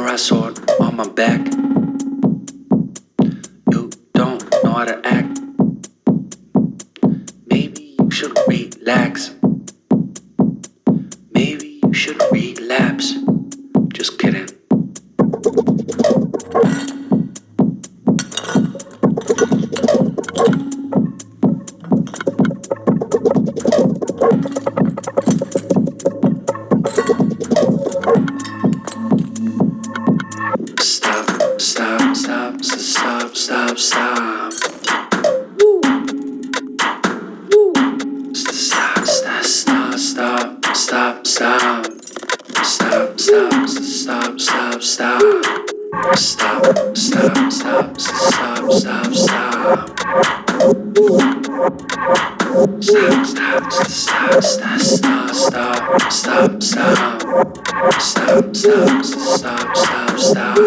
samurai sword on my back. You don't know how to act. Maybe you should relax. Maybe you should relapse. Just kidding. Stop, stop, stop, stop, stop, stop. Woo. Woo. Stop, stop, stop, stop, stop, stop. Stop, stop, stop, stop, stop. Stop, stop, stop, stop, stop, stop. Stop, stop, stop, stop, stop, stop, stop, stop. Stop, stop, stop, stop, stop.